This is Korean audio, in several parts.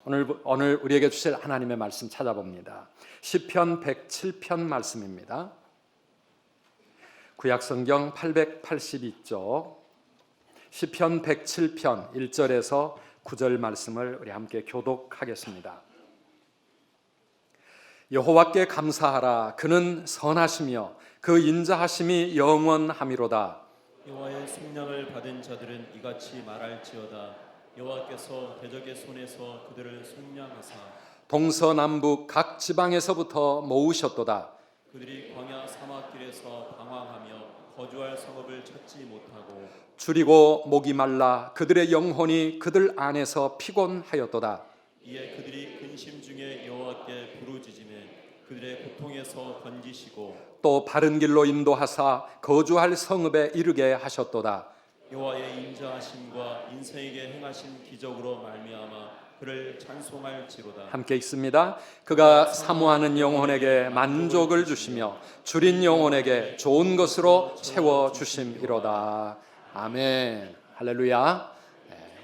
오늘 우리에게 주실 하나님의 말씀 찾아봅니다. 시편 107편 말씀입니다. 구약성경 882쪽 시편 107편 1절에서 9절 말씀을 우리 함께 교독하겠습니다. 여호와께 감사하라. 그는 선하시며 그 인자하심이 영원하미로다. 여호와의 속량을 받은 자들은 이같이 말할지어다. 여호와께서 대적의 손에서 그들을 속량하사 동서남북 각 지방에서부터 모으셨도다. 그들이 광야 사막길에서 방황하며 거주할 성읍을 찾지 못하고 줄이고 목이 말라 그들의 영혼이 그들 안에서 피곤하였도다. 이에 그들이 근심 중에 여호와께 부르짖으매 그들의 고통에서 건지시고 또 바른 길로 인도하사 거주할 성읍에 이르게 하셨도다. 여호와의 인자하심과 인생에게 행하신 기적으로 말미암아 그를 찬송할지로다. 함께 읽습니다. 그가 사모하는 영혼에게 만족을 주시며 줄인 영혼에게 좋은 것으로 채워 주심이로다. 아멘. 할렐루야.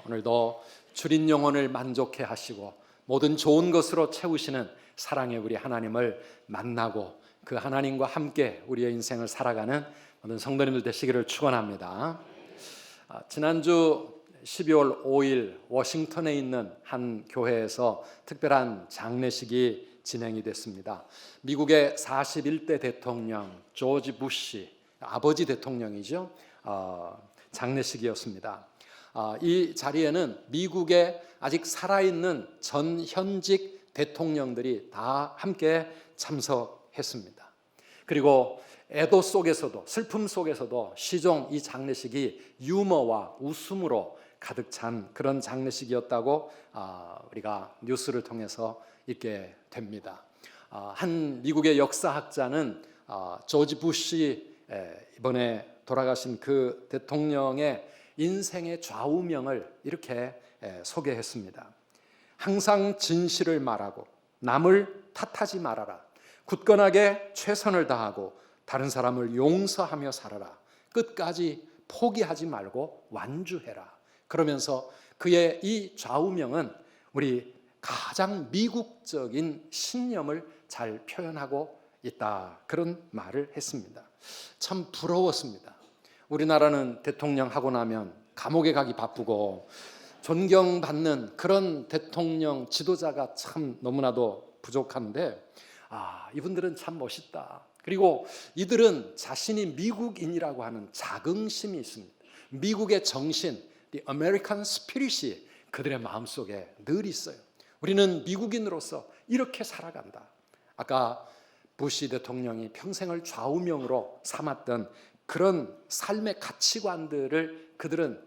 오늘도 줄인 영혼을 만족해 하시고 모든 좋은 것으로 채우시는 사랑의 우리 하나님을 만나고 그 하나님과 함께 우리의 인생을 살아가는 모든 성도님들 되시기를 축원합니다. 지난주 12월 5일 워싱턴에 있는 한 교회에서 특별한 장례식이 진행이 됐습니다. 미국의 41대 대통령 조지 부시 아버지 대통령이죠. 장례식이었습니다. 이 자리에는 미국의 아직 살아있는 전 현직 대통령들이 다 함께 참석했습니다. 그리고 애도 속에서도 슬픔 속에서도 시종 이 장례식이 유머와 웃음으로 가득 찬 그런 장례식이었다고 우리가 뉴스를 통해서 읽게 됩니다. 한 미국의 역사학자는 조지 부시 이번에 돌아가신 그 대통령의 인생의 좌우명을 이렇게 소개했습니다. 항상 진실을 말하고 남을 탓하지 말아라. 굳건하게 최선을 다하고 다른 사람을 용서하며 살아라. 끝까지 포기하지 말고 완주해라. 그러면서 그의 이 좌우명은 우리 가장 미국적인 신념을 잘 표현하고 있다. 그런 말을 했습니다. 참 부러웠습니다. 우리나라는 대통령 하고 나면 감옥에 가기 바쁘고 존경받는 그런 대통령 지도자가 참 너무나도 부족한데 이분들은 참 멋있다. 그리고 이들은 자신이 미국인이라고 하는 자긍심이 있습니다. 미국의 정신, the American spirit이 그들의 마음속에 늘 있어요. 우리는 미국인으로서 이렇게 살아간다. 아까 부시 대통령이 평생을 좌우명으로 삼았던 그런 삶의 가치관들을 그들은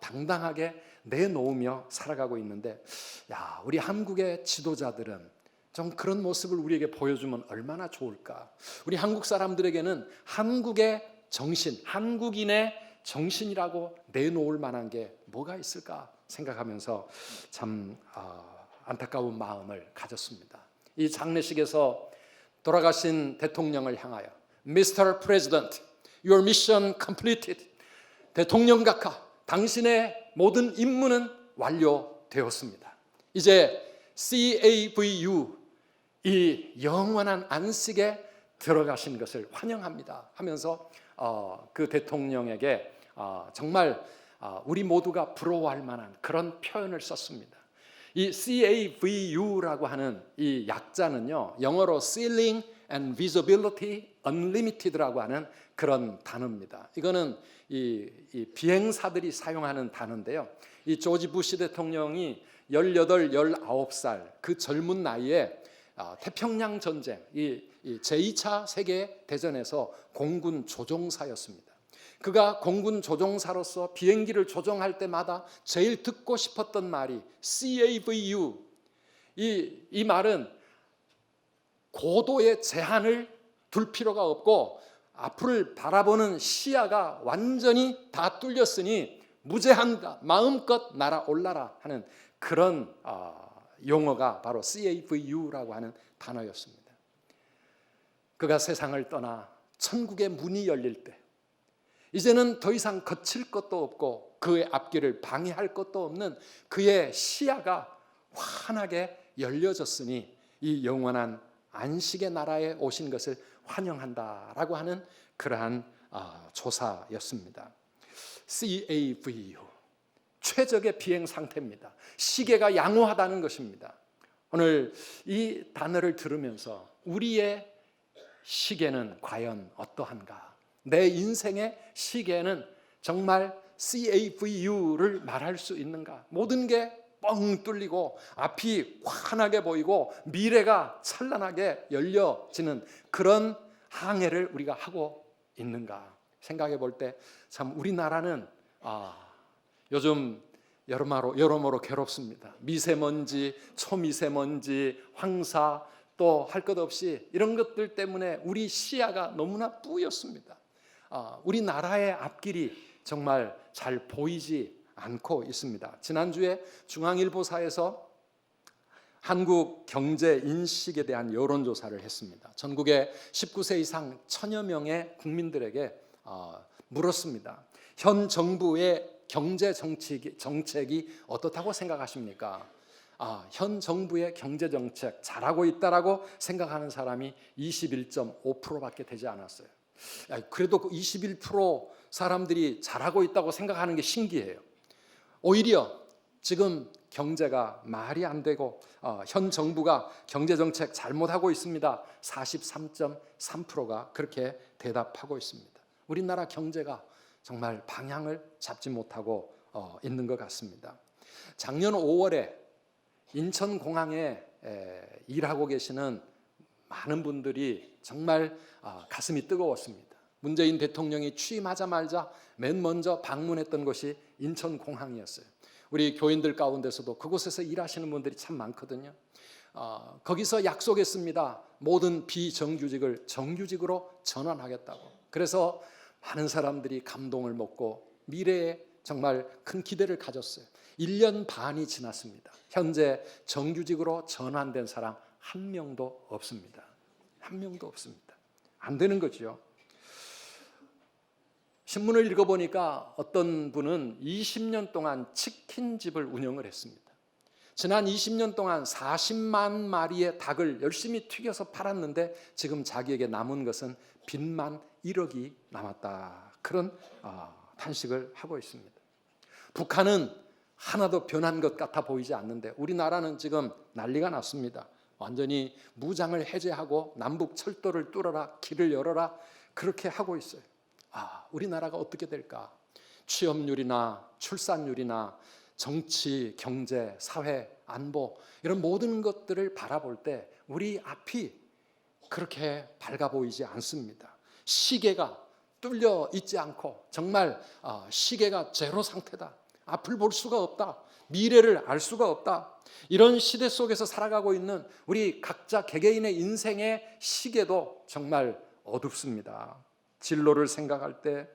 당당하게 내놓으며 살아가고 있는데, 우리 한국의 지도자들은 좀 그런 모습을 우리에게 보여주면 얼마나 좋을까. 우리 한국 사람들에게는 한국의 정신, 한국인의 정신이라고 내놓을 만한 게 뭐가 있을까 생각하면서 참 안타까운 마음을 가졌습니다. 이 장례식에서 돌아가신 대통령을 향하여 Mr. President, your mission completed. 대통령 각하, 당신의 모든 임무는 완료되었습니다. 이제 CAVU, 이 영원한 안식에 들어가신 것을 환영합니다 하면서 그 대통령에게 정말 우리 모두가 부러워할 만한 그런 표현을 썼습니다. 이 CAVU라고 하는 이 약자는요, 영어로 Ceiling and Visibility Unlimited라고 하는 그런 단어입니다. 이거는 이 비행사들이 사용하는 단어인데요. 이 조지 부시 대통령이 18, 19살 그 젊은 나이에 태평양 전쟁, 이 제2차 세계 대전에서 공군 조종사였습니다. 그가 공군 조종사로서 비행기를 조종할 때마다 제일 듣고 싶었던 말이 CAVU. 이 말은 고도의 제한을 둘 필요가 없고 앞을 바라보는 시야가 완전히 다 뚫렸으니 무제한다, 마음껏 날아올라라 하는 그런 용어가 바로 CAVU라고 하는 단어였습니다. 그가 세상을 떠나 천국의 문이 열릴 때 이제는 더 이상 거칠 것도 없고 그의 앞길을 방해할 것도 없는 그의 시야가 환하게 열려졌으니 이 영원한 안식의 나라에 오신 것을 환영한다라고 하는 그러한 조사였습니다. CAVU, 최적의 비행 상태입니다. 시계가 양호하다는 것입니다. 오늘 이 단어를 들으면서 우리의 시계는 과연 어떠한가? 내 인생의 시계는 정말 CAVU를 말할 수 있는가? 모든 게 뻥 뚫리고 앞이 환하게 보이고 미래가 찬란하게 열려지는 그런 항해를 우리가 하고 있는가 생각해 볼 때 참 우리나라는 요즘 여러모로 괴롭습니다. 미세먼지, 초미세먼지, 황사, 또 할 것 없이 이런 것들 때문에 우리 시야가 너무나 뿌였습니다. 우리나라의 앞길이 정말 잘 보이지 않고 있습니다. 지난주에 중앙일보사에서 한국 경제 인식에 대한 여론조사를 했습니다. 전국의 19세 이상 1000여 명의 국민들에게 물었습니다. 현 정부의 경제 정책이 어떻다고 생각하십니까? 현 정부의 경제 정책 잘하고 있다라고 생각하는 사람이 21.5%밖에 되지 않았어요. 그래도 그 21% 사람들이 잘하고 있다고 생각하는 게 신기해요. 오히려 지금 경제가 말이 안 되고 현 정부가 경제 정책 잘못하고 있습니다. 43.3%가 그렇게 대답하고 있습니다. 우리나라 경제가 정말 방향을 잡지 못하고 있는 것 같습니다. 작년 5월에 인천공항에 일하고 계시는 많은 분들이 정말 가슴이 뜨거웠습니다. 문재인 대통령이 취임하자마자 맨 먼저 방문했던 곳이 인천공항이었어요. 우리 교인들 가운데서도 그곳에서 일하시는 분들이 참 많거든요. 거기서 약속했습니다. 모든 비정규직을 정규직으로 전환하겠다고. 그래서 많은 사람들이 감동을 먹고 미래에 정말 큰 기대를 가졌어요. 1년 반이 지났습니다. 현재 정규직으로 전환된 사람 한 명도 없습니다. 한 명도 없습니다. 안 되는 거죠. 신문을 읽어보니까 어떤 분은 20년 동안 치킨집을 운영을 했습니다. 지난 20년 동안 40만 마리의 닭을 열심히 튀겨서 팔았는데 지금 자기에게 남은 것은 빚만 1억이 남았다. 그런 탄식을 하고 있습니다. 북한은 하나도 변한 것 같아 보이지 않는데 우리나라는 지금 난리가 났습니다. 완전히 무장을 해제하고 남북 철도를 뚫어라, 길을 열어라 그렇게 하고 있어요. 우리나라가 어떻게 될까? 취업률이나 출산율이나 정치, 경제, 사회, 안보 이런 모든 것들을 바라볼 때 우리 앞이 그렇게 밝아 보이지 않습니다. 시계가 뚫려 있지 않고 정말 시계가 제로 상태다. 앞을 볼 수가 없다. 미래를 알 수가 없다. 이런 시대 속에서 살아가고 있는 우리 각자 개개인의 인생의 시계도 정말 어둡습니다. 진로를 생각할 때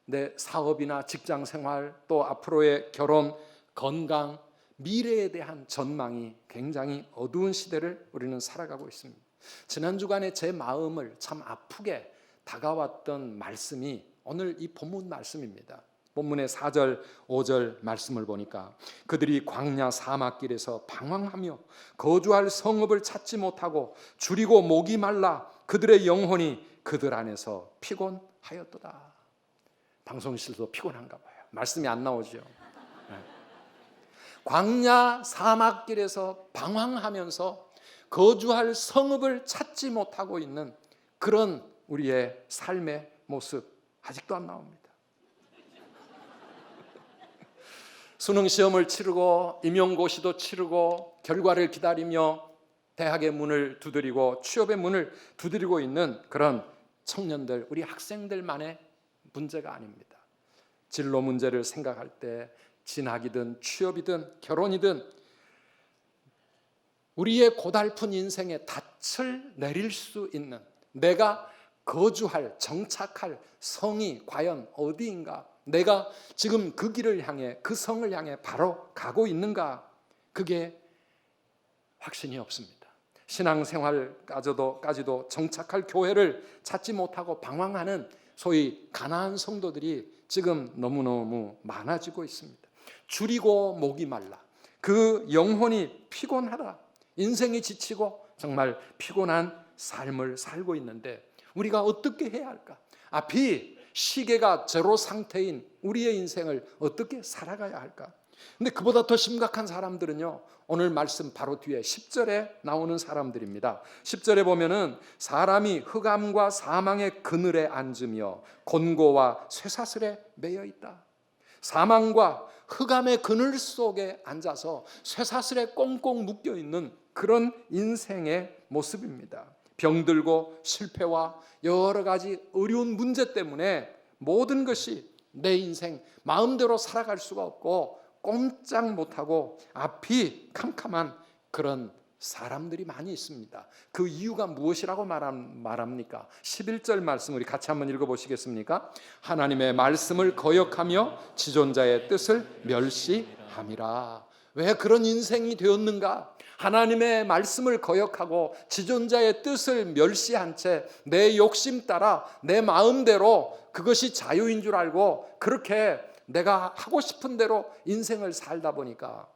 내 사업이나 직장 생활 또 앞으로의 결혼, 건강, 미래에 대한 전망이 굉장히 어두운 시대를 우리는 살아가고 있습니다. 지난 주간에 제 마음을 참 아프게 다가왔던 말씀이 오늘 이 본문 말씀입니다. 본문의 4절, 5절 말씀을 보니까 그들이 광야 사막길에서 방황하며 거주할 성읍을 찾지 못하고 줄이고 목이 말라 그들의 영혼이 그들 안에서 피곤하였도다. 방송실도 피곤한가 봐요. 말씀이 안 나오죠. 광야 사막길에서 방황하면서 거주할 성읍을 찾지 못하고 있는 그런 우리의 삶의 모습 아직도 안 나옵니다. 수능 시험을 치르고 임용고시도 치르고 결과를 기다리며 대학의 문을 두드리고 취업의 문을 두드리고 있는 그런 청년들, 우리 학생들만의 문제가 아닙니다. 진로 문제를 생각할 때 진학이든 취업이든 결혼이든 우리의 고달픈 인생에 닻을 내릴 수 있는 내가 거주할, 정착할 성이 과연 어디인가? 내가 지금 그 길을 향해, 그 성을 향해 바로 가고 있는가? 그게 확신이 없습니다. 신앙생활까지도 정착할 교회를 찾지 못하고 방황하는 소위 가나안 성도들이 지금 너무너무 많아지고 있습니다. 줄이고 목이 말라. 그 영혼이 피곤하다. 인생이 지치고 정말 피곤한 삶을 살고 있는데 우리가 어떻게 해야 할까? 앞이 시계가 제로 상태인 우리의 인생을 어떻게 살아가야 할까? 근데 그보다 더 심각한 사람들은요, 오늘 말씀 바로 뒤에 10절에 나오는 사람들입니다. 10절에 보면은 사람이 흑암과 사망의 그늘에 앉으며 곤고와 쇠사슬에 매여 있다. 사망과 흑암의 그늘 속에 앉아서 쇠사슬에 꽁꽁 묶여 있는 그런 인생의 모습입니다. 병들고 실패와 여러 가지 어려운 문제 때문에 모든 것이 내 인생 마음대로 살아갈 수가 없고 꼼짝 못하고 앞이 캄캄한 그런 사람들이 많이 있습니다. 그 이유가 무엇이라고 말합니까? 11절 말씀 우리 같이 한번 읽어보시겠습니까? 하나님의 말씀을 거역하며 지존자의 뜻을 멸시함이라. 왜 그런 인생이 되었는가? 하나님의 말씀을 거역하고 지존자의 뜻을 멸시한 채 내 욕심 따라 내 마음대로 그것이 자유인 줄 알고 그렇게 내가 하고 싶은 대로 인생을 살다 보니까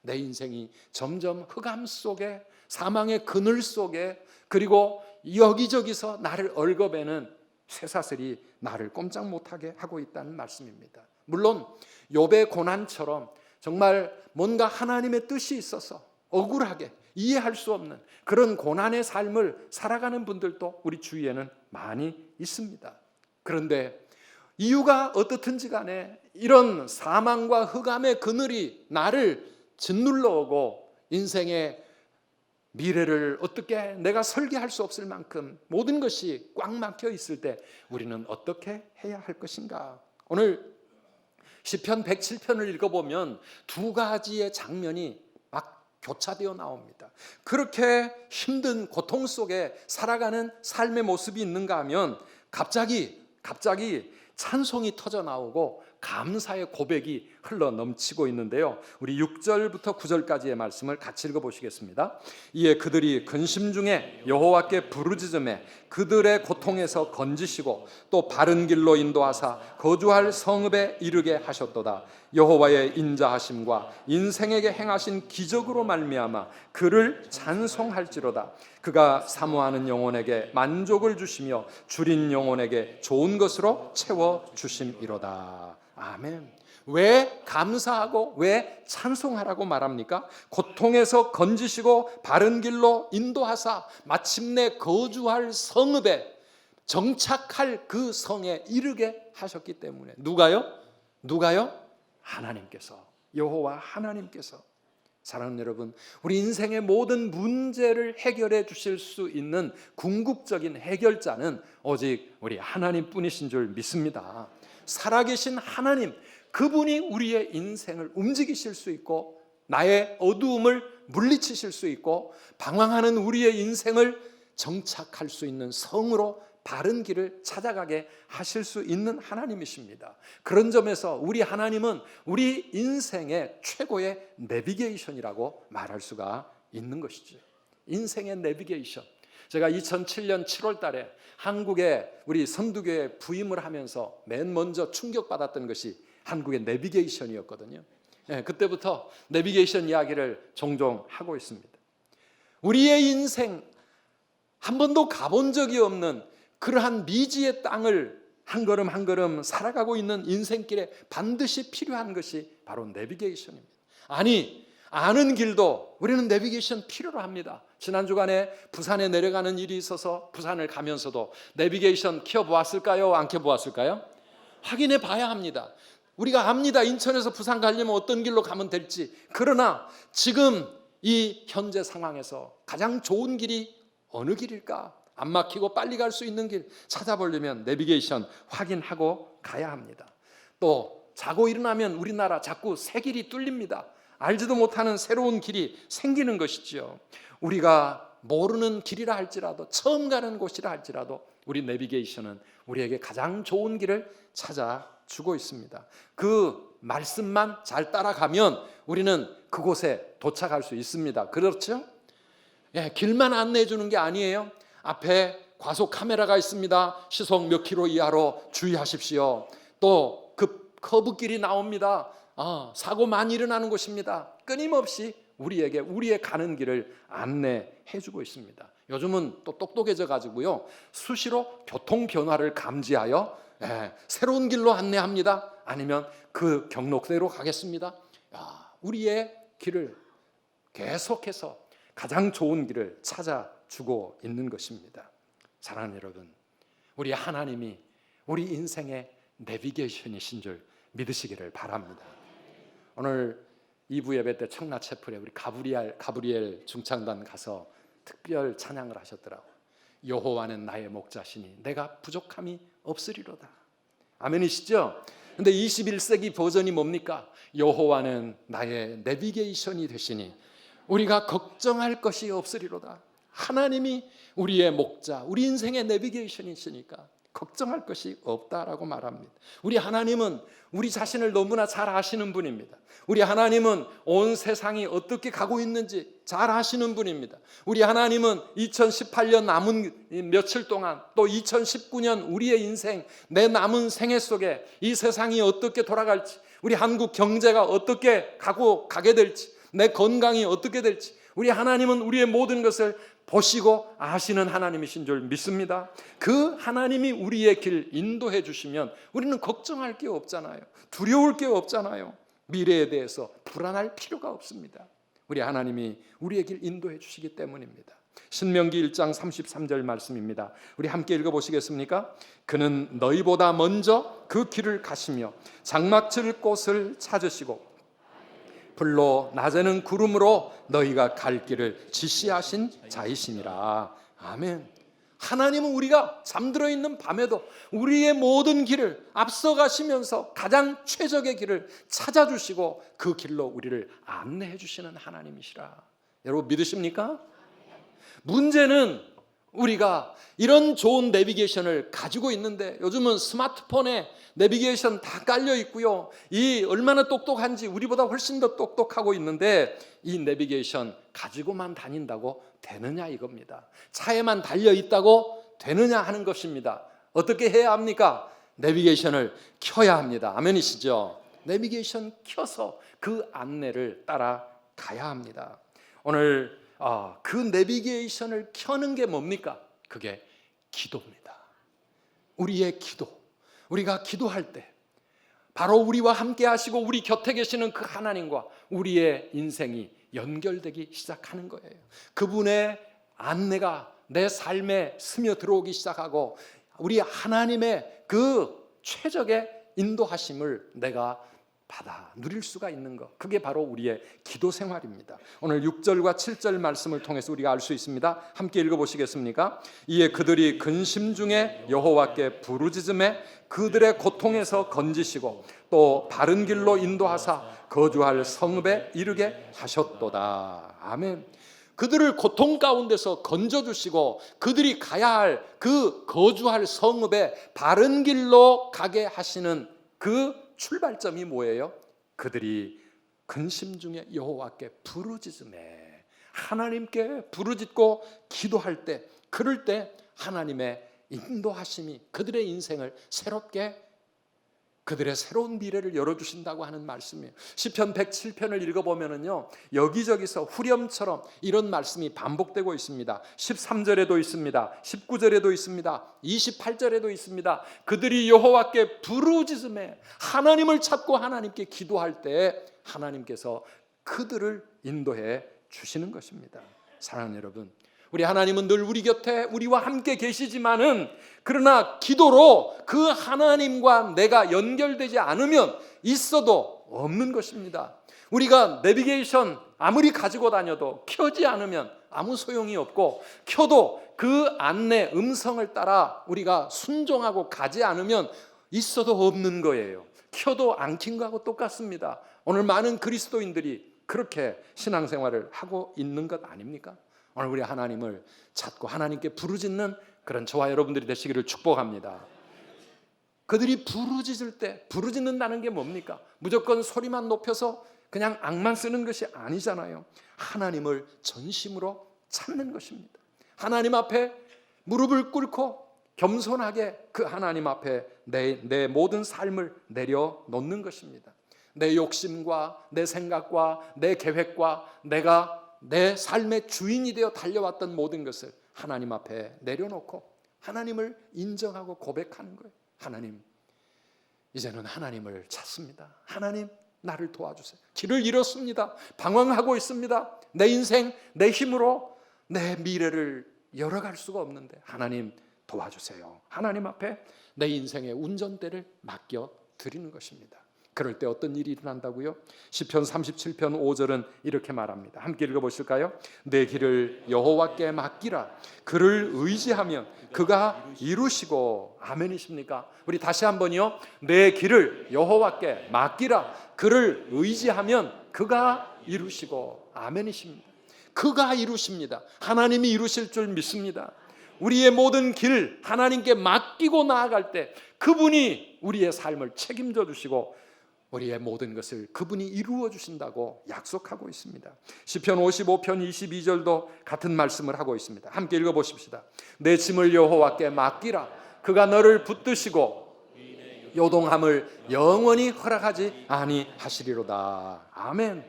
내 인생이 점점 흑암 속에 사망의 그늘 속에 그리고 여기저기서 나를 얽어매는 쇠사슬이 나를 꼼짝 못하게 하고 있다는 말씀입니다. 물론 욥의 고난처럼 정말 뭔가 하나님의 뜻이 있어서 억울하게 이해할 수 없는 그런 고난의 삶을 살아가는 분들도 우리 주위에는 많이 있습니다. 그런데 이유가 어떻든지 간에 이런 사망과 흑암의 그늘이 나를 짓눌러 오고 인생의 미래를 어떻게 내가 설계할 수 없을 만큼 모든 것이 꽉 막혀 있을 때 우리는 어떻게 해야 할 것인가? 오늘 시편 107편을 읽어보면 두 가지의 장면이 막 교차되어 나옵니다. 그렇게 힘든 고통 속에 살아가는 삶의 모습이 있는가 하면 갑자기 찬송이 터져 나오고 감사의 고백이 흘러 넘치고 있는데요. 우리 6절부터 9절까지의 말씀을 같이 읽어보시겠습니다. 이에 그들이 근심 중에 여호와께 부르짖음에 그들의 고통에서 건지시고 또 바른 길로 인도하사 거주할 성읍에 이르게 하셨도다. 여호와의 인자하심과 인생에게 행하신 기적으로 말미암아 그를 찬송할지로다. 그가 사모하는 영혼에게 만족을 주시며 줄인 영혼에게 좋은 것으로 채워 주심이로다. 아멘. 왜 감사하고 왜 찬송하라고 말합니까? 고통에서 건지시고 바른 길로 인도하사 마침내 거주할 성읍에 정착할 그 성에 이르게 하셨기 때문에. 누가요? 하나님께서, 여호와 하나님께서. 사랑하는 여러분, 우리 인생의 모든 문제를 해결해 주실 수 있는 궁극적인 해결자는 오직 우리 하나님뿐이신 줄 믿습니다. 살아계신 하나님, 그분이 우리의 인생을 움직이실 수 있고 나의 어두움을 물리치실 수 있고 방황하는 우리의 인생을 정착할 수 있는 성으로 바른 길을 찾아가게 하실 수 있는 하나님이십니다. 그런 점에서 우리 하나님은 우리 인생의 최고의 내비게이션이라고 말할 수가 있는 것이죠. 인생의 내비게이션. 제가 2007년 7월 달에 한국에 우리 선두교회 부임을 하면서 맨 먼저 충격받았던 것이 한국의 내비게이션이었거든요. 그때부터 내비게이션 이야기를 종종 하고 있습니다. 우리의 인생 한 번도 가본 적이 없는 그러한 미지의 땅을 한 걸음 한 걸음 살아가고 있는 인생길에 반드시 필요한 것이 바로 내비게이션입니다. 아니, 아는 길도 우리는 내비게이션 필요로 합니다. 지난 주간에 부산에 내려가는 일이 있어서 부산을 가면서도 내비게이션 켜보았을까요? 안 켜보았을까요? 확인해 봐야 합니다. 우리가 압니다. 인천에서 부산 가려면 어떤 길로 가면 될지. 그러나 지금 이 현재 상황에서 가장 좋은 길이 어느 길일까? 안 막히고 빨리 갈 수 있는 길 찾아보려면 내비게이션 확인하고 가야 합니다. 또 자고 일어나면 우리나라 자꾸 새 길이 뚫립니다. 알지도 못하는 새로운 길이 생기는 것이죠. 우리가 모르는 길이라 할지라도 처음 가는 곳이라 할지라도 우리 내비게이션은 우리에게 가장 좋은 길을 찾아주고 있습니다. 그 말씀만 잘 따라가면 우리는 그곳에 도착할 수 있습니다. 그렇죠? 길만 안내해 주는 게 아니에요. 앞에 과속 카메라가 있습니다. 시속 몇 킬로 이하로 주의하십시오. 또 그 커브길이 나옵니다. 사고 많이 일어나는 곳입니다. 끊임없이 우리에게 우리의 가는 길을 안내해 주고 있습니다. 요즘은 또 똑똑해져 가지고요, 수시로 교통 변화를 감지하여 새로운 길로 안내합니다. 아니면 그 경로대로 가겠습니다. 우리의 길을 계속해서 가장 좋은 길을 찾아주고 있는 것입니다. 사랑하는 여러분, 우리 하나님이 우리 인생의 내비게이션이신 줄 믿으시기를 바랍니다. 오늘 2부 예배 때 청라채플에 우리 가브리엘 중창단 가서 특별 찬양을 하셨더라고요. 여호와는 나의 목자시니 내가 부족함이 없으리로다. 아멘이시죠? 근데 21세기 버전이 뭡니까? 여호와는 나의 내비게이션이 되시니 우리가 걱정할 것이 없으리로다. 하나님이 우리의 목자, 우리 인생의 내비게이션이시니까 걱정할 것이 없다라고 말합니다. 우리 하나님은 우리 자신을 너무나 잘 아시는 분입니다. 우리 하나님은 온 세상이 어떻게 가고 있는지 잘 아시는 분입니다. 우리 하나님은 2018년 남은 며칠 동안, 또 2019년 우리의 인생, 내 남은 생애 속에 이 세상이 어떻게 돌아갈지, 우리 한국 경제가 어떻게 가게 될지, 내 건강이 어떻게 될지, 우리 하나님은 우리의 모든 것을 보시고 아시는 하나님이신 줄 믿습니다. 그 하나님이 우리의 길 인도해 주시면 우리는 걱정할 게 없잖아요. 두려울 게 없잖아요. 미래에 대해서 불안할 필요가 없습니다. 우리 하나님이 우리의 길 인도해 주시기 때문입니다. 신명기 1장 33절 말씀입니다. 우리 함께 읽어보시겠습니까? 그는 너희보다 먼저 그 길을 가시며 장막칠 곳을 찾으시고 불로 낮에는 구름으로 너희가 갈 길을 지시하신 자이시니라. 아멘. 하나님은 우리가 잠들어 있는 밤에도 우리의 모든 길을 앞서가시면서 가장 최적의 길을 찾아주시고 그 길로 우리를 안내해 주시는 하나님이시라. 여러분 믿으십니까? 문제는 우리가 이런 좋은 내비게이션을 가지고 있는데, 요즘은 스마트폰에 내비게이션 다 깔려 있고요, 이 얼마나 똑똑한지 우리보다 훨씬 더 똑똑하고 있는데 이 내비게이션 가지고만 다닌다고 되느냐 이겁니다. 차에만 달려 있다고 되느냐 하는 것입니다. 어떻게 해야 합니까? 내비게이션을 켜야 합니다. 아멘이시죠? 내비게이션 켜서 그 안내를 따라가야 합니다. 오늘 그 내비게이션을 켜는 게 뭡니까? 그게 기도입니다. 우리의 기도. 우리가 기도할 때 바로 우리와 함께 하시고 우리 곁에 계시는 그 하나님과 우리의 인생이 연결되기 시작하는 거예요. 그분의 안내가 내 삶에 스며들어오기 시작하고 우리 하나님의 그 최적의 인도하심을 내가 받아 누릴 수가 있는 것, 그게 바로 우리의 기도 생활입니다. 오늘 6절과 7절 말씀을 통해서 우리가 알 수 있습니다. 함께 읽어보시겠습니까? 이에 그들이 근심 중에 여호와께 부르짖음에 그들의 고통에서 건지시고 또 바른 길로 인도하사 거주할 성읍에 이르게 하셨도다. 아멘. 그들을 고통 가운데서 건져주시고 그들이 가야 할 그 거주할 성읍에 바른 길로 가게 하시는 그 출발점이 뭐예요? 그들이 근심 중에 여호와께 부르짖음에, 하나님께 부르짖고 기도할 때, 그럴 때 하나님의 인도하심이 그들의 인생을 새롭게, 그들의 새로운 미래를 열어주신다고 하는 말씀이에요. 시편 107편을 읽어보면요, 여기저기서 후렴처럼 이런 말씀이 반복되고 있습니다. 13절에도 있습니다. 19절에도 있습니다. 28절에도 있습니다. 그들이 여호와께 부르짖음에, 하나님을 찾고 하나님께 기도할 때 하나님께서 그들을 인도해 주시는 것입니다. 사랑하는 여러분, 우리 하나님은 늘 우리 곁에 우리와 함께 계시지만은, 그러나 기도로 그 하나님과 내가 연결되지 않으면 있어도 없는 것입니다. 우리가 내비게이션 아무리 가지고 다녀도 켜지 않으면 아무 소용이 없고, 켜도 그 안내 음성을 따라 우리가 순종하고 가지 않으면 있어도 없는 거예요. 켜도 안 킨 거하고 똑같습니다. 오늘 많은 그리스도인들이 그렇게 신앙생활을 하고 있는 것 아닙니까? 오늘 우리 하나님을 찾고 하나님께 부르짖는 그런 저와 여러분들이 되시기를 축복합니다. 그들이 부르짖을 때, 부르짖는다는 게 뭡니까? 무조건 소리만 높여서 그냥 악만 쓰는 것이 아니잖아요. 하나님을 전심으로 찾는 것입니다. 하나님 앞에 무릎을 꿇고 겸손하게 그 하나님 앞에 내 모든 삶을 내려놓는 것입니다. 내 욕심과 내 생각과 내 계획과 내가 내 삶의 주인이 되어 달려왔던 모든 것을 하나님 앞에 내려놓고 하나님을 인정하고 고백하는 거예요. 하나님, 이제는 하나님을 찾습니다. 하나님, 나를 도와주세요. 길을 잃었습니다. 방황하고 있습니다. 내 인생, 내 힘으로 내 미래를 열어갈 수가 없는데 하나님 도와주세요. 하나님 앞에 내 인생의 운전대를 맡겨 드리는 것입니다. 그럴 때 어떤 일이 일어난다고요? 시편 37편 5절은 이렇게 말합니다. 함께 읽어보실까요? 내 길을 여호와께 맡기라. 그를 의지하면 그가 이루시고. 아멘이십니까? 우리 다시 한번요. 내 길을 여호와께 맡기라. 그를 의지하면 그가 이루시고. 아멘이십니다. 그가 이루십니다. 하나님이 이루실 줄 믿습니다. 우리의 모든 길 하나님께 맡기고 나아갈 때 그분이 우리의 삶을 책임져 주시고 우리의 모든 것을 그분이 이루어 주신다고 약속하고 있습니다. 시편 55편 22절도 같은 말씀을 하고 있습니다. 함께 읽어보십시다. 내 짐을 여호와께 맡기라. 그가 너를 붙드시고 요동함을 영원히 허락하지 아니하시리로다. 아멘.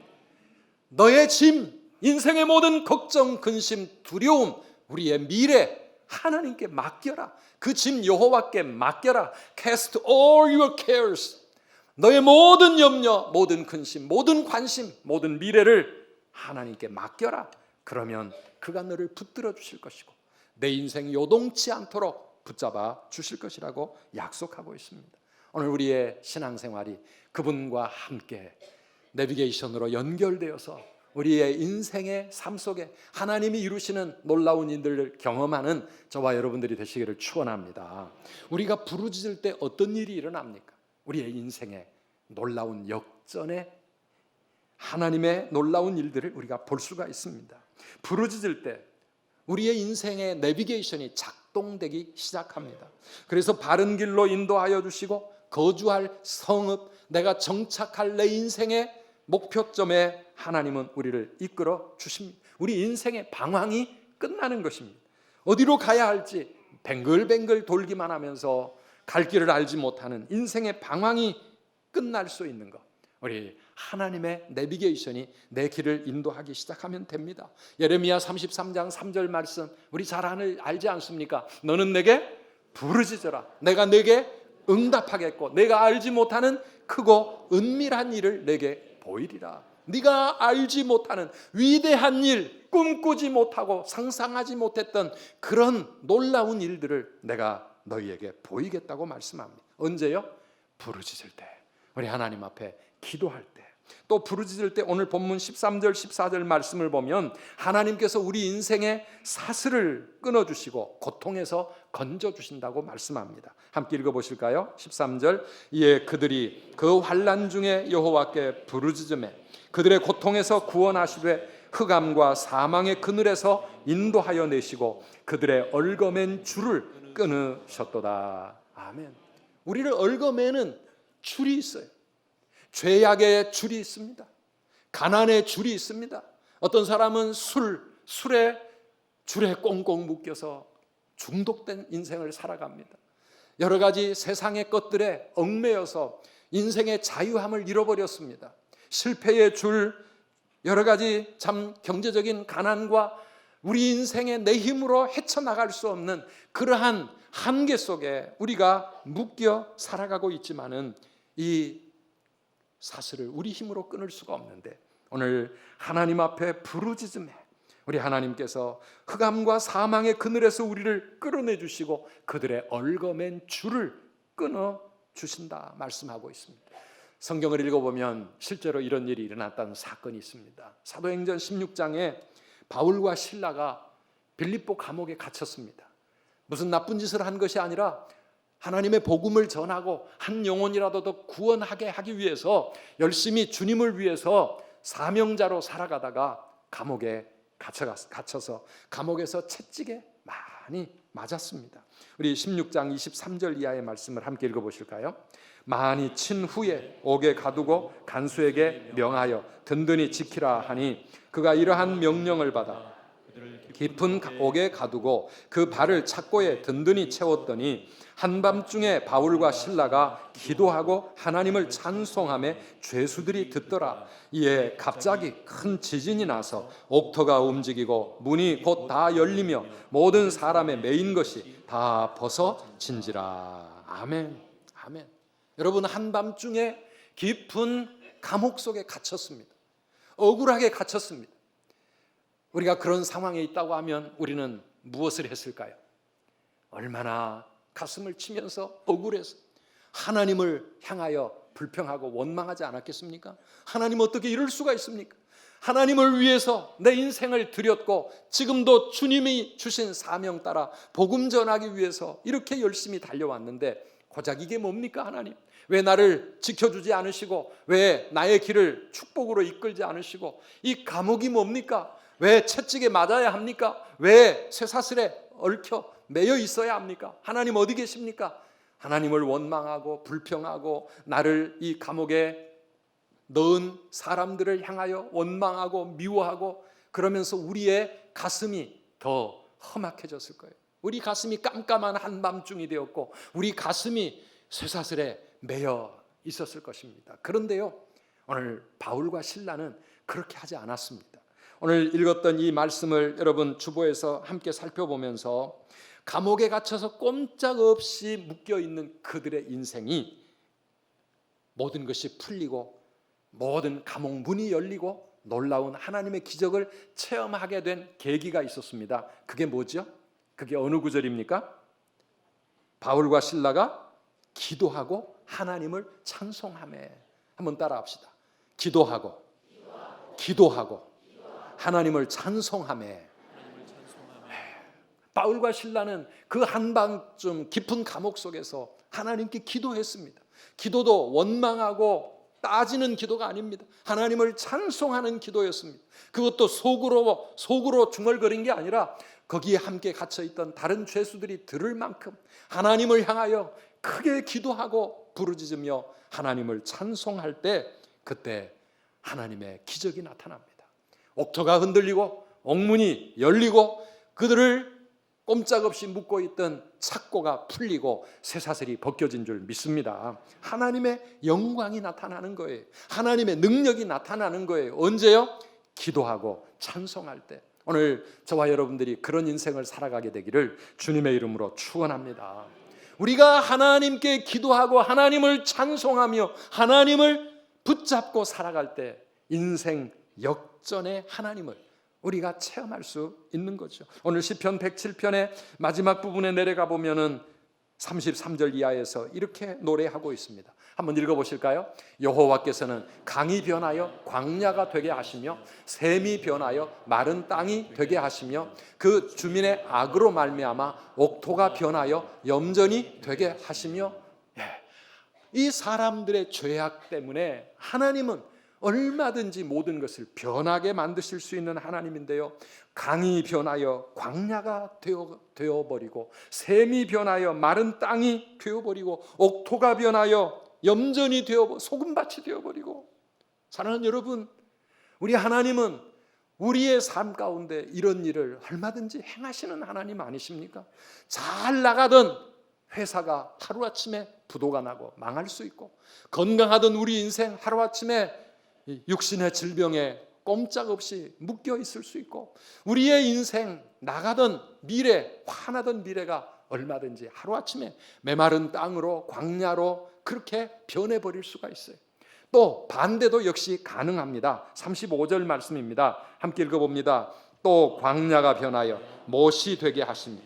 너의 짐, 인생의 모든 걱정, 근심, 두려움, 우리의 미래 하나님께 맡겨라. 그 짐 여호와께 맡겨라. Cast all your cares. 너의 모든 염려, 모든 근심, 모든 관심, 모든 미래를 하나님께 맡겨라. 그러면 그가 너를 붙들어 주실 것이고 내 인생 요동치 않도록 붙잡아 주실 것이라고 약속하고 있습니다. 오늘 우리의 신앙생활이 그분과 함께 내비게이션으로 연결되어서 우리의 인생의 삶 속에 하나님이 이루시는 놀라운 일들을 경험하는 저와 여러분들이 되시기를 축원합니다. 우리가 부르짖을 때 어떤 일이 일어납니까? 우리의 인생의 놀라운 역전에 하나님의 놀라운 일들을 우리가 볼 수가 있습니다. 부르짖을 때 우리의 인생의 내비게이션이 작동되기 시작합니다. 그래서 바른 길로 인도하여 주시고 거주할 성읍, 내가 정착할 내 인생의 목표점에 하나님은 우리를 이끌어 주십니다. 우리 인생의 방황이 끝나는 것입니다. 어디로 가야 할지 뱅글뱅글 돌기만 하면서 갈 길을 알지 못하는 인생의 방황이 끝날 수 있는 것, 우리 하나님의 내비게이션이 내 길을 인도하기 시작하면 됩니다. 예레미야 33장 3절 말씀 우리 잘 알지 않습니까? 너는 내게 부르짖어라. 내가 내게 응답하겠고 내가 알지 못하는 크고 은밀한 일을 내게 보이리라. 네가 알지 못하는 위대한 일, 꿈꾸지 못하고 상상하지 못했던 그런 놀라운 일들을 내가 너희에게 보이겠다고 말씀합니다. 언제요? 부르짖을 때, 우리 하나님 앞에 기도할 때, 또 부르짖을 때 오늘 본문 13절 14절 말씀을 보면 하나님께서 우리 인생의 사슬을 끊어주시고 고통에서 건져주신다고 말씀합니다. 함께 읽어보실까요? 13절 이에 그들이 그 환난 중에 여호와께 부르짖으매 그들의 고통에서 구원하시되 흑암과 사망의 그늘에서 인도하여 내시고 그들의 얽어맨 줄을 끊으셨도다. 아멘. 우리를 얽어매는 줄이 있어요. 죄악의 줄이 있습니다. 가난의 줄이 있습니다. 어떤 사람은 술의 줄에 꽁꽁 묶여서 중독된 인생을 살아갑니다. 여러 가지 세상의 것들에 얽매여서 인생의 자유함을 잃어버렸습니다. 실패의 줄, 여러 가지 참 경제적인 가난과 우리 인생의 내 힘으로 헤쳐나갈 수 없는 그러한 한계 속에 우리가 묶여 살아가고 있지만은 이 사슬을 우리 힘으로 끊을 수가 없는데 오늘 하나님 앞에 부르짖음에 우리 하나님께서 흑암과 사망의 그늘에서 우리를 끌어내 주시고 그들의 얽어맨 줄을 끊어 주신다 말씀하고 있습니다. 성경을 읽어보면 실제로 이런 일이 일어났다는 사건이 있습니다. 사도행전 16장에 바울과 실라가 빌립보 감옥에 갇혔습니다. 무슨 나쁜 짓을 한 것이 아니라 하나님의 복음을 전하고 한 영혼이라도 더 구원하게 하기 위해서 열심히 주님을 위해서 사명자로 살아가다가 감옥에 갇혀서 감옥에서 채찍에 많이 맞았습니다. 우리 16장 23절 이하의 말씀을 함께 읽어보실까요? 많이 친 후에 옥에 가두고 간수에게 명하여 든든히 지키라 하니 그가 이러한 명령을 받아 그들을 깊은 옥에 가두고 그 발을 착고에 든든히 채웠더니 한밤중에 바울과 실라가 기도하고 하나님을 찬송하며 죄수들이 듣더라. 이에 갑자기 큰 지진이 나서 옥터가 움직이고 문이 곧 다 열리며 모든 사람의 매인 것이 다 벗어진지라. 아멘. 아멘. 여러분, 한밤중에 깊은 감옥 속에 갇혔습니다. 억울하게 갇혔습니다. 우리가 그런 상황에 있다고 하면 우리는 무엇을 했을까요? 얼마나 가슴을 치면서 억울해서 하나님을 향하여 불평하고 원망하지 않았겠습니까? 하나님 어떻게 이럴 수가 있습니까? 하나님을 위해서 내 인생을 드렸고 지금도 주님이 주신 사명 따라 복음 전하기 위해서 이렇게 열심히 달려왔는데 고작 이게 뭡니까? 하나님, 왜 나를 지켜주지 않으시고 왜 나의 길을 축복으로 이끌지 않으시고 이 감옥이 뭡니까? 왜 채찍에 맞아야 합니까? 왜 쇠사슬에 얽혀 매여 있어야 합니까? 하나님 어디 계십니까? 하나님을 원망하고 불평하고 나를 이 감옥에 넣은 사람들을 향하여 원망하고 미워하고 그러면서 우리의 가슴이 더 험악해졌을 거예요. 우리 가슴이 깜깜한 한밤중이 되었고 우리 가슴이 쇠사슬에 매여 있었을 것입니다. 그런데요, 오늘 바울과 실라는 그렇게 하지 않았습니다. 오늘 읽었던 이 말씀을 여러분 주보에서 함께 살펴보면서 감옥에 갇혀서 꼼짝없이 묶여있는 그들의 인생이 모든 것이 풀리고 모든 감옥 문이 열리고 놀라운 하나님의 기적을 체험하게 된 계기가 있었습니다. 그게 뭐죠? 그게 어느 구절입니까? 바울과 실라가 기도하고 하나님을 찬송하며. 한번 따라합시다. 기도하고 하나님을 찬송하며. 바울과 실라는 그 한밤중 깊은 감옥 속에서 하나님께 기도했습니다. 기도도 원망하고 따지는 기도가 아닙니다. 하나님을 찬송하는 기도였습니다. 그것도 속으로 중얼거린 게 아니라 거기에 함께 갇혀있던 다른 죄수들이 들을 만큼 하나님을 향하여 크게 기도하고 부르짖으며 하나님을 찬송할 때 그때 하나님의 기적이 나타납니다. 옥터가 흔들리고 옥문이 열리고 그들을 꼼짝없이 묶고 있던 착고가 풀리고 쇠사슬이 벗겨진 줄 믿습니다. 하나님의 영광이 나타나는 거예요. 하나님의 능력이 나타나는 거예요. 언제요? 기도하고 찬송할 때. 오늘 저와 여러분들이 그런 인생을 살아가게 되기를 주님의 이름으로 축원합니다. 우리가 하나님께 기도하고 하나님을 찬송하며 하나님을 붙잡고 살아갈 때 인생 역전의 하나님을 우리가 체험할 수 있는 거죠. 오늘 시편 107편의 마지막 부분에 내려가 보면은 33절 이하에서 이렇게 노래하고 있습니다. 한번 읽어보실까요? 여호와께서는 강이 변하여 광야가 되게 하시며 샘이 변하여 마른 땅이 되게 하시며 그 주민의 악으로 말미암아 옥토가 변하여 염전이 되게 하시며. 이 사람들의 죄악 때문에 하나님은 얼마든지 모든 것을 변하게 만드실 수 있는 하나님인데요, 강이 변하여 광야가 되어버리고 샘이 변하여 마른 땅이 되어버리고 옥토가 변하여 염전이 되어 소금밭이 되어버리고. 사랑하는 여러분, 우리 하나님은 우리의 삶 가운데 이런 일을 얼마든지 행하시는 하나님 아니십니까? 잘 나가던 회사가 하루아침에 부도가 나고 망할 수 있고, 건강하던 우리 인생 하루아침에 육신의 질병에 꼼짝없이 묶여 있을 수 있고, 우리의 인생 나가던 미래, 환하던 미래가 얼마든지 하루아침에 메마른 땅으로 광야로 그렇게 변해버릴 수가 있어요. 또 반대도 역시 가능합니다. 35절 말씀입니다. 함께 읽어봅니다. 또 광야가 변하여 못이 되게 하시며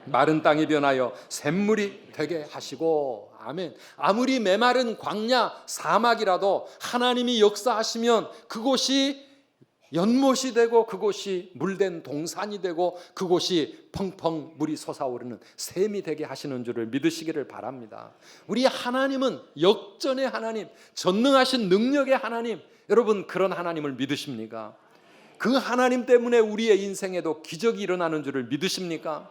마른 땅이 변하여 샘물이 되게 하시고. 아멘. 아무리 메마른 광야 사막이라도 하나님이 역사하시면 그곳이 연못이 되고 그곳이 물된 동산이 되고 그곳이 펑펑 물이 솟아오르는 샘이 되게 하시는 줄을 믿으시기를 바랍니다. 우리 하나님은 역전의 하나님, 전능하신 능력의 하나님. 여러분, 그런 하나님을 믿으십니까? 그 하나님 때문에 우리의 인생에도 기적이 일어나는 줄을 믿으십니까?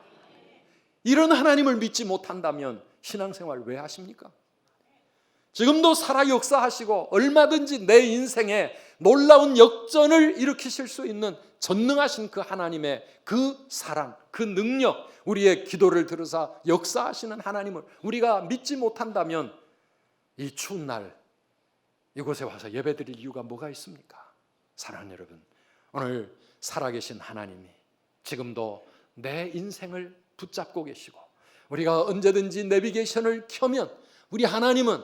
이런 하나님을 믿지 못한다면 신앙생활 왜 하십니까? 지금도 살아 역사하시고 얼마든지 내 인생에 놀라운 역전을 일으키실 수 있는 전능하신 그 하나님의 그 사랑, 그 능력, 우리의 기도를 들으사 역사하시는 하나님을 우리가 믿지 못한다면 이 추운 날 이곳에 와서 예배드릴 이유가 뭐가 있습니까? 사랑하는 여러분, 오늘 살아계신 하나님이 지금도 내 인생을 붙잡고 계시고, 우리가 언제든지 내비게이션을 켜면 우리 하나님은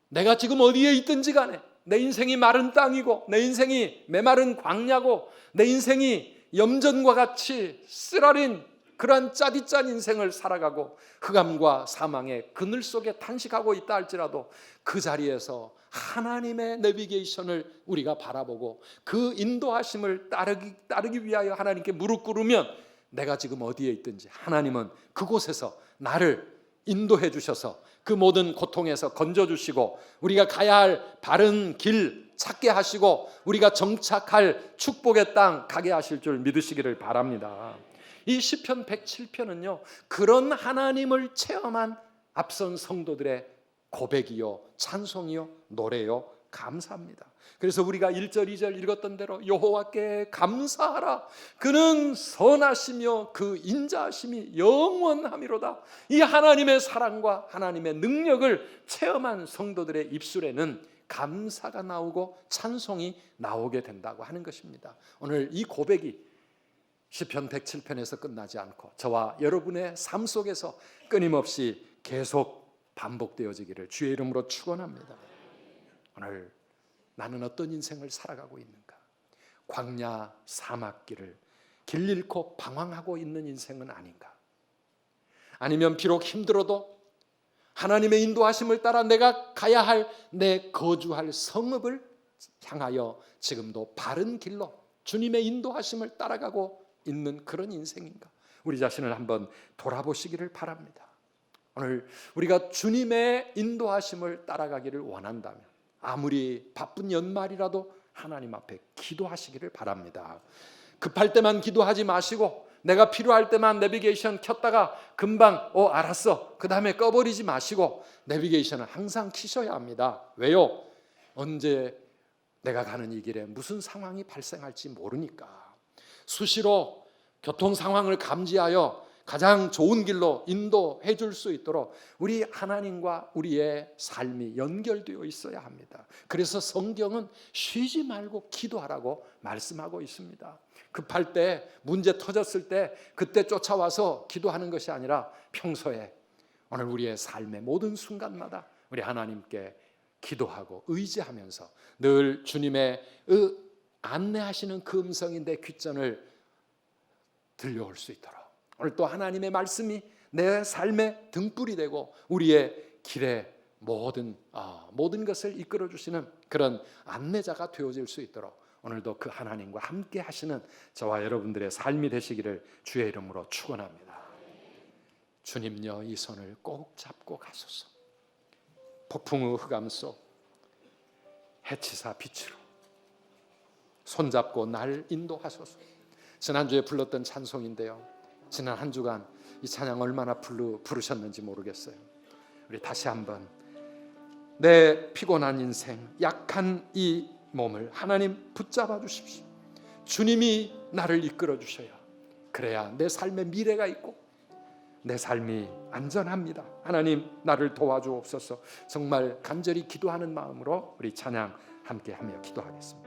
내가 지금 어디에 있든지 간에, 내 인생이 마른 땅이고 내 인생이 메마른 광야고 내 인생이 염전과 같이 쓰라린 그러한 짜디짠 인생을 살아가고 흑암과 사망의 그늘 속에 탄식하고 있다 할지라도 그 자리에서 하나님의 내비게이션을 우리가 바라보고 그 인도하심을 따르기 위하여 하나님께 무릎 꿇으면, 내가 지금 어디에 있든지 하나님은 그곳에서 나를 인도해 주셔서 그 모든 고통에서 건져주시고, 우리가 가야 할 바른 길 찾게 하시고, 우리가 정착할 축복의 땅 가게 하실 줄 믿으시기를 바랍니다. 이 시편 107편은요 그런 하나님을 체험한 앞선 성도들의 고백이요, 찬송이요, 노래요, 감사합니다. 그래서 우리가 1절 2절 읽었던 대로 여호와께 감사하라, 그는 선하시며 그 인자하심이 영원하미로다. 이 하나님의 사랑과 하나님의 능력을 체험한 성도들의 입술에는 감사가 나오고 찬송이 나오게 된다고 하는 것입니다. 오늘 이 고백이 시편 107편에서 끝나지 않고 저와 여러분의 삶 속에서 끊임없이 계속 반복되어지기를 주의 이름으로 축원합니다. 오늘 나는 어떤 인생을 살아가고 있는가? 광야 사막길을 길 잃고 방황하고 있는 인생은 아닌가? 아니면 비록 힘들어도 하나님의 인도하심을 따라 내가 가야 할, 내 거주할 성읍을 향하여 지금도 바른 길로 주님의 인도하심을 따라가고 있는 그런 인생인가? 우리 자신을 한번 돌아보시기를 바랍니다. 오늘 우리가 주님의 인도하심을 따라가기를 원한다면 아무리 바쁜 연말이라도 하나님 앞에 기도하시기를 바랍니다. 급할 때만 기도하지 마시고, 내가 필요할 때만 내비게이션 켰다가 금방 알았어 그 다음에 꺼버리지 마시고, 내비게이션을 항상 켜셔야 합니다. 왜요? 언제 내가 가는 이 길에 무슨 상황이 발생할지 모르니까. 수시로 교통 상황을 감지하여 가장 좋은 길로 인도해 줄 수 있도록 우리 하나님과 우리의 삶이 연결되어 있어야 합니다. 그래서 성경은 쉬지 말고 기도하라고 말씀하고 있습니다. 급할 때, 문제 터졌을 때 그때 쫓아와서 기도하는 것이 아니라 평소에 오늘 우리의 삶의 모든 순간마다 우리 하나님께 기도하고 의지하면서 늘 주님의 안내하시는 그 음성이 내 귓전을 들려올 수 있도록, 오늘 또 하나님의 말씀이 내 삶의 등불이 되고 우리의 길에 모든 것을 이끌어 주시는 그런 안내자가 되어질 수 있도록 오늘도 그 하나님과 함께 하시는 저와 여러분들의 삶이 되시기를 주의 이름으로 축원합니다. 주님여 이 손을 꼭 잡고 가소서. 폭풍의 흑암 속 해치사 빛으로 손잡고 날 인도하소서. 지난주에 불렀던 찬송인데요, 지난 한 주간 이 찬양 얼마나 부르셨는지 모르겠어요. 우리 다시 한번 내 피곤한 인생, 약한 이 몸을 하나님 붙잡아 주십시오. 주님이 나를 이끌어 주셔야, 그래야 내 삶에 미래가 있고 내 삶이 안전합니다. 하나님 나를 도와주옵소서. 정말 간절히 기도하는 마음으로 우리 찬양 함께 하며 기도하겠습니다.